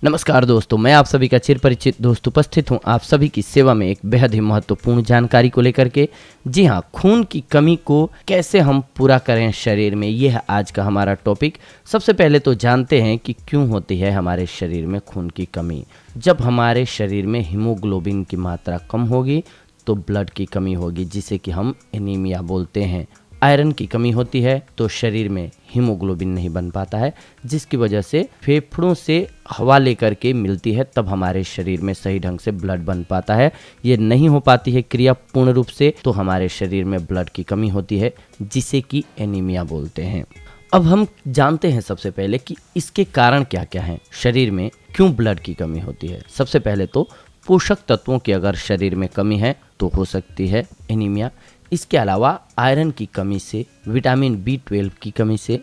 नमस्कार दोस्तों, मैं आप सभी का चिर परिचित दोस्त उपस्थित हूं आप सभी की सेवा में एक बेहद ही महत्वपूर्ण जानकारी को लेकर के। जी हां, खून की कमी को कैसे हम पूरा करें शरीर में, यह है आज का हमारा टॉपिक। सबसे पहले तो जानते हैं कि क्यों होती है हमारे शरीर में खून की कमी। जब हमारे शरीर में हीमोग्लोबिन की मात्रा कम होगी तो ब्लड की कमी होगी, जिसे कि हम एनीमिया बोलते हैं। आयरन की कमी होती है तो शरीर में हीमोग्लोबिन नहीं बन पाता है, जिसकी वजह से फेफड़ों से हवा लेकर के मिलती है, तब हमारे शरीर में सही ढंग से ब्लड बन पाता है। ये नहीं हो पाती है क्रिया पूर्ण रूप से, तो हमारे शरीर में ब्लड की कमी होती है, जिसे कि एनीमिया बोलते हैं। अब हम जानते हैं सबसे पहले कि इसके कारण क्या क्या हैं, शरीर में क्यों ब्लड की कमी होती है। सबसे पहले तो पोषक तत्वों की अगर शरीर में कमी है तो हो सकती है एनीमिया। इसके अलावा आयरन की कमी से, विटामिन B12 की कमी से,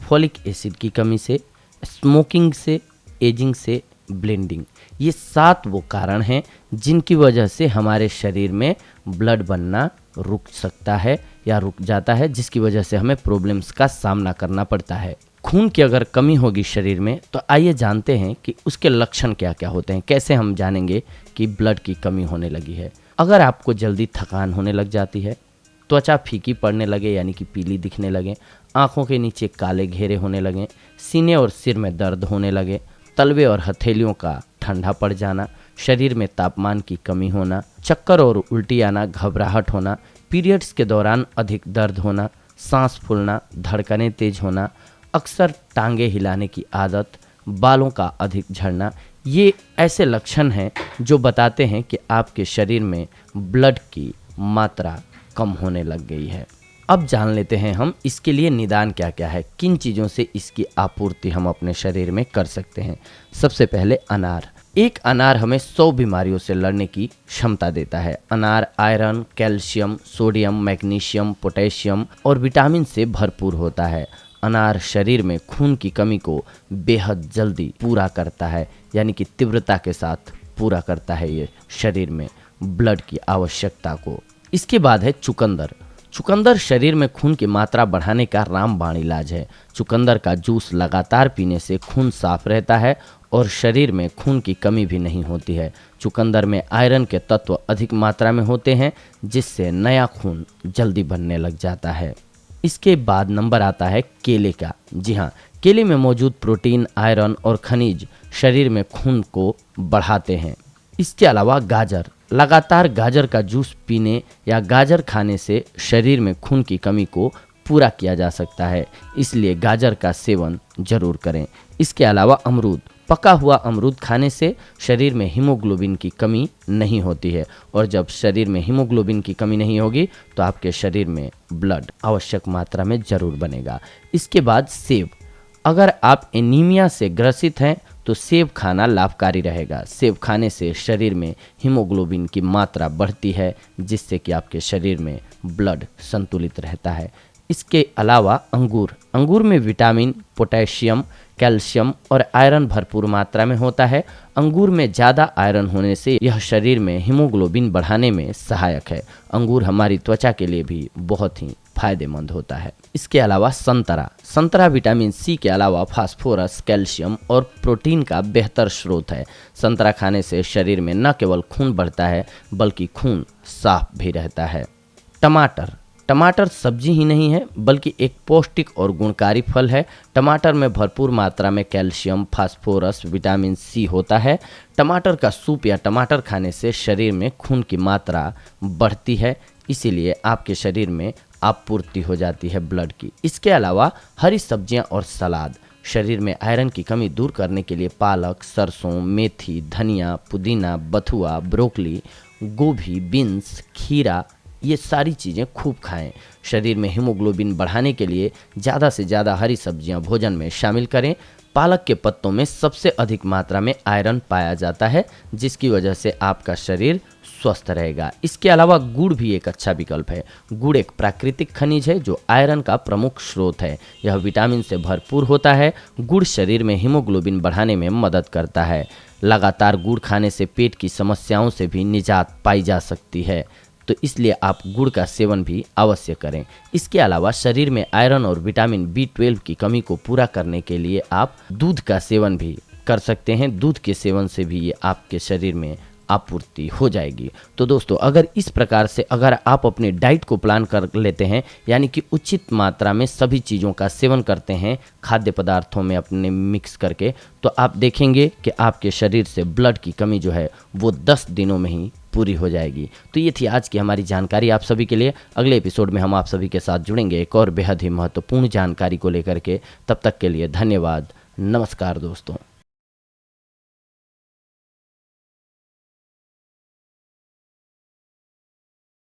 फॉलिक एसिड की कमी से, स्मोकिंग से, एजिंग से, ब्लेंडिंग, ये 7 वो कारण हैं जिनकी वजह से हमारे शरीर में ब्लड बनना रुक सकता है या रुक जाता है, जिसकी वजह से हमें प्रॉब्लम्स का सामना करना पड़ता है। खून की अगर कमी होगी शरीर में तो आइए जानते हैं कि उसके लक्षण क्या क्या होते हैं। कैसे हम जानेंगे कि ब्लड की कमी होने लगी है। अगर आपको जल्दी थकान होने लग जाती है, त्वचा फीकी पड़ने लगे यानी कि पीली दिखने लगे, आंखों के नीचे काले घेरे होने लगे, सीने और सिर में दर्द होने लगे, तलवे और हथेलियों का ठंडा पड़ जाना, शरीर में तापमान की कमी होना, चक्कर और उल्टी आना, घबराहट होना, पीरियड्स के दौरान अधिक दर्द होना, सांस फूलना, धड़कनें तेज होना, अक्सर टांगे हिलाने की आदत, बालों का अधिक झड़ना, ये ऐसे लक्षण हैं जो बताते हैं कि आपके शरीर में ब्लड की मात्रा कम होने लग गई है। अब जान लेते हैं हम इसके लिए निदान क्या क्या है, किन चीज़ों से इसकी आपूर्ति हम अपने शरीर में कर सकते हैं। सबसे पहले अनार। एक अनार हमें 100 बीमारियों से लड़ने की क्षमता देता है। अनार iron, calcium, sodium, magnesium, potassium और विटामिन से भरपूर होता है। अनार शरीर में खून की कमी को बेहद जल्दी पूरा करता है, यानी कि तीव्रता के साथ पूरा करता है ये शरीर में ब्लड की आवश्यकता को। इसके बाद है चुकंदर। चुकंदर शरीर में खून की मात्रा बढ़ाने का रामबाण इलाज है। चुकंदर का जूस लगातार पीने से खून साफ रहता है और शरीर में खून की कमी भी नहीं होती है। चुकंदर में आयरन के तत्व अधिक मात्रा में होते हैं, जिससे नया खून जल्दी बनने लग जाता है। इसके बाद नंबर आता है केले का। जी हाँ, केले में मौजूद प्रोटीन, आयरन और खनिज शरीर में खून को बढ़ाते हैं। इसके अलावा गाजर। लगातार गाजर का जूस पीने या गाजर खाने से शरीर में खून की कमी को पूरा किया जा सकता है, इसलिए गाजर का सेवन जरूर करें। इसके अलावा अमरूद। पका हुआ अमरूद खाने से शरीर में हीमोग्लोबिन की कमी नहीं होती है, और जब शरीर में हीमोग्लोबिन की कमी नहीं होगी तो आपके शरीर में ब्लड आवश्यक मात्रा में जरूर बनेगा। इसके बाद सेब। अगर आप एनीमिया से ग्रसित हैं तो सेब खाना लाभकारी रहेगा। सेब खाने से शरीर में हीमोग्लोबिन की मात्रा बढ़ती है, जिससे कि आपके शरीर में ब्लड संतुलित रहता है। इसके अलावा अंगूर। अंगूर में विटामिन, पोटेशियम, कैल्शियम और आयरन भरपूर मात्रा में होता है। अंगूर में ज़्यादा आयरन होने से यह शरीर में हीमोग्लोबिन बढ़ाने में सहायक है। अंगूर हमारी त्वचा के लिए भी बहुत ही फायदेमंद होता है। इसके अलावा संतरा। संतरा विटामिन सी के अलावा फास्फोरस, कैल्शियम और प्रोटीन का बेहतर स्रोत है। संतरा खाने से शरीर में न केवल खून बढ़ता है बल्कि खून साफ भी रहता है। टमाटर। टमाटर सब्जी ही नहीं है बल्कि एक पौष्टिक और गुणकारी फल है। टमाटर में भरपूर मात्रा में कैल्शियम, फास्फोरस, विटामिन सी होता है। टमाटर का सूप या टमाटर खाने से शरीर में खून की मात्रा बढ़ती है, इसीलिए आपके शरीर में आपूर्ति हो जाती है ब्लड की। इसके अलावा हरी सब्जियां और सलाद। शरीर में आयरन की कमी दूर करने के लिए पालक, सरसों, मेथी, धनिया, पुदीना, बथुआ, ब्रोकली, गोभी, बीन्स, खीरा, ये सारी चीज़ें खूब खाएं। शरीर में हीमोग्लोबिन बढ़ाने के लिए ज़्यादा से ज़्यादा हरी सब्जियां भोजन में शामिल करें। पालक के पत्तों में सबसे अधिक मात्रा में आयरन पाया जाता है, जिसकी वजह से आपका शरीर स्वस्थ रहेगा। इसके अलावा गुड़ भी एक अच्छा विकल्प है। गुड़ एक प्राकृतिक खनिज है जो आयरन का प्रमुख स्रोत है। यह विटामिन से भरपूर होता है। गुड़ शरीर में हीमोग्लोबिन बढ़ाने में मदद करता है। लगातार गुड़ खाने से पेट की समस्याओं से भी निजात पाई जा सकती है, तो इसलिए आप गुड़ का सेवन भी अवश्य करें। इसके अलावा शरीर में आयरन और विटामिन B12 की कमी को पूरा करने के लिए आप दूध का सेवन भी कर सकते हैं। दूध के सेवन से भी ये आपके शरीर में आपूर्ति हो जाएगी। तो दोस्तों, अगर इस प्रकार से अगर आप अपने डाइट को प्लान कर लेते हैं, यानी कि उचित मात्रा में सभी चीज़ों का सेवन करते हैं खाद्य पदार्थों में अपने मिक्स करके, तो आप देखेंगे कि आपके शरीर से ब्लड की कमी जो है वो 10 दिनों में ही पूरी हो जाएगी। तो ये थी आज की हमारी जानकारी आप सभी के लिए। अगले एपिसोड में हम आप सभी के साथ जुड़ेंगे एक और बेहद ही महत्वपूर्ण जानकारी को लेकर के। तब तक के लिए धन्यवाद। नमस्कार दोस्तों।